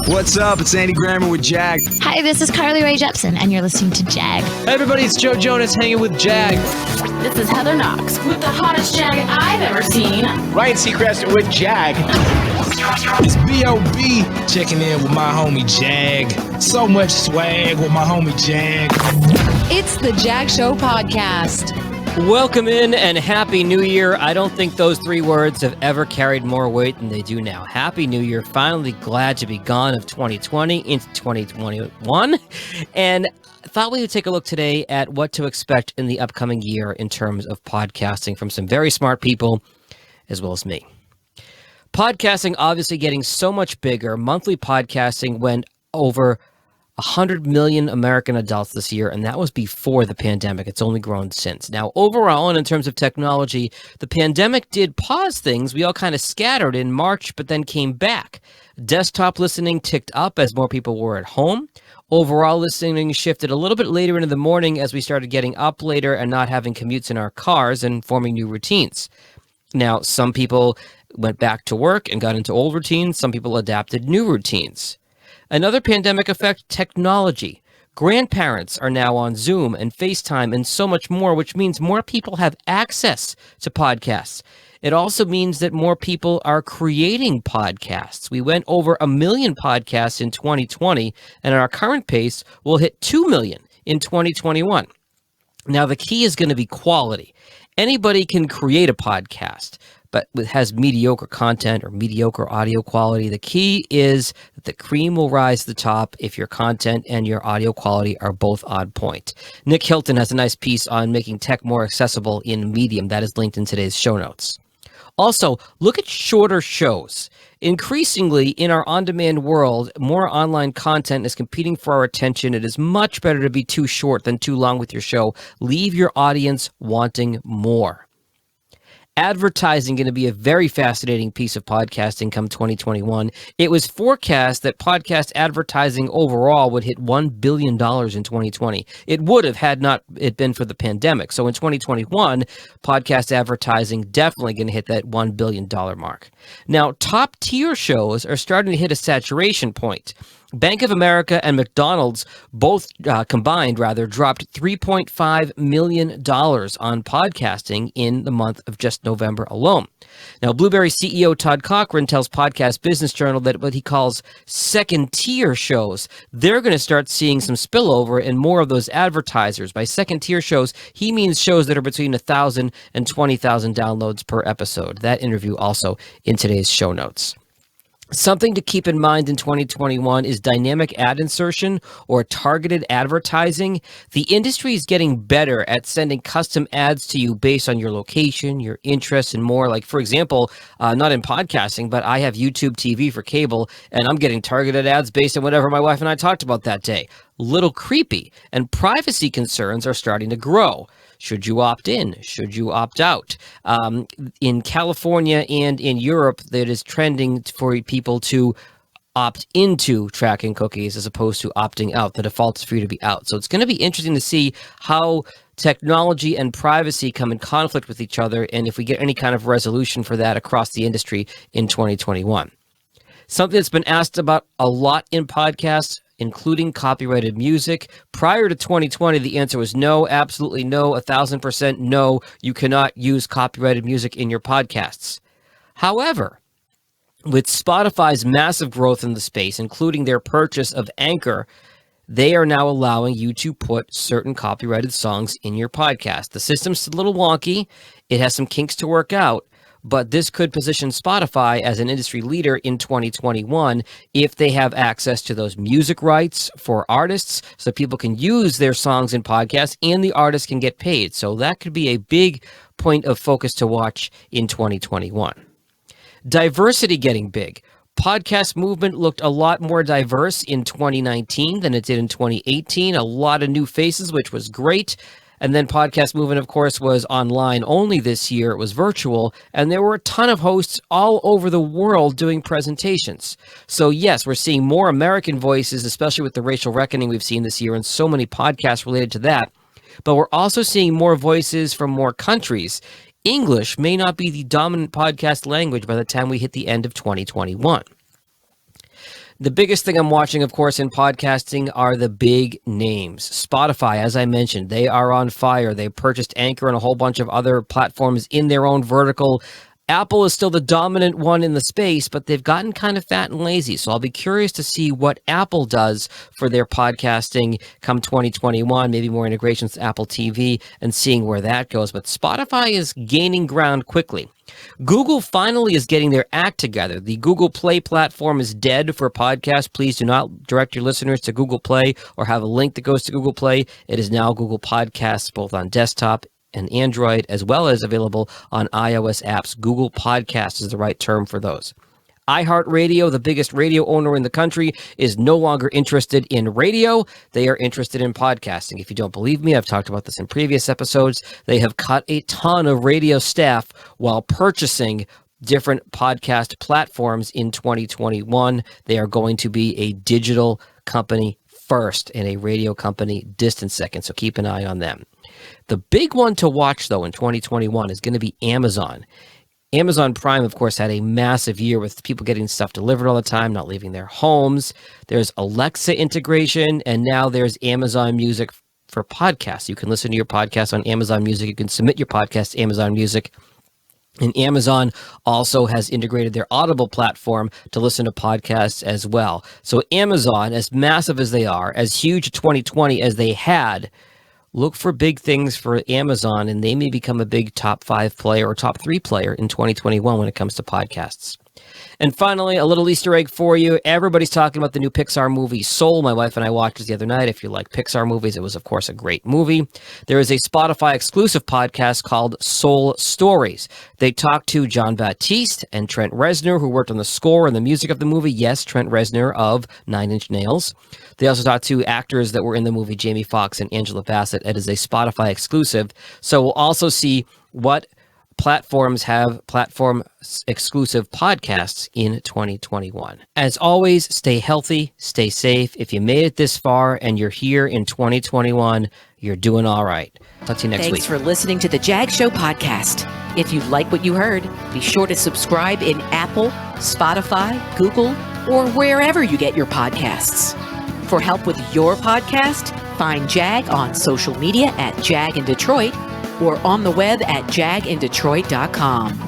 What's up? It's Andy Grammer with JAG. Hi, this is Carly Rae Jepsen, and you're listening to JAG. Hey everybody, it's Joe Jonas hanging with JAG. This is Heather Knox with the hottest JAG I've ever seen. Ryan Seacrest with JAG. It's B.O.B. checking in with my homie JAG. So much swag with my homie JAG. It's the JAG Show podcast. Welcome in and Happy New Year. I don't think those three words have ever carried more weight than they do now. Happy New Year. Finally glad to be gone of 2020 into 2021. And I thought we would take a look today at what to expect in the upcoming year in terms of podcasting from some very smart people as well as me. Podcasting obviously getting so much bigger. Monthly podcasting went over 100 million American adults this year, and that was before the pandemic. It's only grown since. Now, overall, and in terms of technology, the pandemic did pause things. We all kind of scattered in March, but then came back. Desktop listening ticked up as more people were at home. Overall listening shifted a little bit later into the morning as we started getting up later and not having commutes in our cars and forming new routines. Now, some people went back to work and got into old routines. Some people adapted new routines. Another pandemic effect, technology. Grandparents are now on Zoom and FaceTime and so much more, which means more people have access to podcasts. It also means that more people are creating podcasts. We went over 1 million podcasts in 2020, and at our current pace, we'll hit 2 million in 2021. Now, the key is going to be quality. Anybody can create a podcast, but it has mediocre content or mediocre audio quality. The key is that the cream will rise to the top if your content and your audio quality are both on point. Nick Hilton has a nice piece on making tech more accessible in Medium. That is linked in today's show notes. Also, look at shorter shows. Increasingly, in our on-demand world, more online content is competing for our attention. It is much better to be too short than too long with your show. Leave your audience wanting more. Advertising going to be a very fascinating piece of podcasting come 2021. It was forecast that podcast advertising overall would hit $1 billion in 2020. It would have had not it been for the pandemic. So in 2021, podcast advertising definitely going to hit that $1 billion mark. Now, top tier shows are starting to hit a saturation point. Bank of America and McDonald's both combined dropped $3.5 million on podcasting in the month of just November alone. Now, Blueberry CEO Todd Cochran tells Podcast Business Journal that what he calls second tier shows, they're going to start seeing some spillover in more of those advertisers. By second tier shows, he means shows that are between 1,000 and 20,000 downloads per episode. That interview also in today's show notes. Something to keep in mind in 2021 is dynamic ad insertion or targeted advertising. The industry is getting better at sending custom ads to you based on your location, your interests, and more. Like, for example, not in podcasting, but I have YouTube TV for cable, and I'm getting targeted ads based on whatever my wife and I talked about that day. Little creepy, and privacy concerns are starting to grow. Should you opt in? Should you opt out? In California and in Europe, that is trending for people to opt into tracking cookies as opposed to opting out. The default is for you to be out. So it's going to be interesting to see how technology and privacy come in conflict with each other, and if we get any kind of resolution for that across the industry in 2021. Something that's been asked about a lot in podcasts, including copyrighted music. Prior to 2020, the answer was no, absolutely no, 1,000% no. You cannot use copyrighted music in your podcasts. However, with Spotify's massive growth in the space, including their purchase of Anchor, they are now allowing you to put certain copyrighted songs in your podcast. The system's a little wonky. It has some kinks to work out. But this could position Spotify as an industry leader in 2021 if they have access to those music rights for artists so people can use their songs in podcasts and the artists can get paid. So that could be a big point of focus to watch in 2021. Diversity getting big. Podcast movement looked a lot more diverse in 2019 than it did in 2018. A lot of new faces, which was great. And then Podcast Movement, of course, was online only this year. It was virtual, and there were a ton of hosts all over the world doing presentations. So yes, we're seeing more American voices, especially with the racial reckoning we've seen this year, and so many podcasts related to that. But we're also seeing more voices from more countries. English may not be the dominant podcast language by the time we hit the end of 2021. The biggest thing I'm watching, of course, in podcasting are the big names. Spotify, as I mentioned, they are on fire. They purchased Anchor and a whole bunch of other platforms in their own vertical. Apple is still the dominant one in the space, but they've gotten kind of fat and lazy. So I'll be curious to see what Apple does for their podcasting come 2021, maybe more integrations to Apple TV and seeing where that goes. But Spotify is gaining ground quickly. Google finally is getting their act together. The Google Play platform is dead for podcasts. Please do not direct your listeners to Google Play or have a link that goes to Google Play. It is now Google Podcasts, both on desktop and Android, as well as available on iOS apps. Google Podcasts is the right term for those. iHeartRadio, the biggest radio owner in the country, is no longer interested in radio. They are interested in podcasting. If you don't believe me, I've talked about this in previous episodes. They have cut a ton of radio staff while purchasing different podcast platforms in 2021. They are going to be a digital company first and a radio company distant second, so keep an eye on them. The big one to watch, though, in 2021 is going to be Amazon. Amazon Prime, of course, had a massive year with people getting stuff delivered all the time, not leaving their homes. There's Alexa integration, and now there's Amazon Music for podcasts. You can listen to your podcast on Amazon Music. You can submit your podcast to Amazon Music. And Amazon also has integrated their Audible platform to listen to podcasts as well. So Amazon, as massive as they are, as huge 2020 as they had, look for big things for Amazon, and they may become a big top 5 player or top 3 player in 2021 when it comes to podcasts. And finally, a little Easter egg for you. Everybody's talking about the new Pixar movie, Soul. My wife and I watched it the other night. If you like Pixar movies, it was, of course, a great movie. There is a Spotify exclusive podcast called Soul Stories. They talked to John Baptiste and Trent Reznor, who worked on the score and the music of the movie. Yes, Trent Reznor of Nine Inch Nails. They also talked to actors that were in the movie, Jamie Foxx and Angela Bassett. It is a Spotify exclusive. So we'll also see what platforms have platform exclusive podcasts in 2021. As always, stay healthy, stay safe. If you made it this far and you're here in 2021, you're doing all right. Talk to you next week. Thanks for listening to the Jag Show podcast. If you like what you heard, be sure to subscribe in Apple, Spotify, Google, or wherever you get your podcasts. For help with your podcast, find Jag on social media at Jag in Detroit or on the web at jagindetroit.com.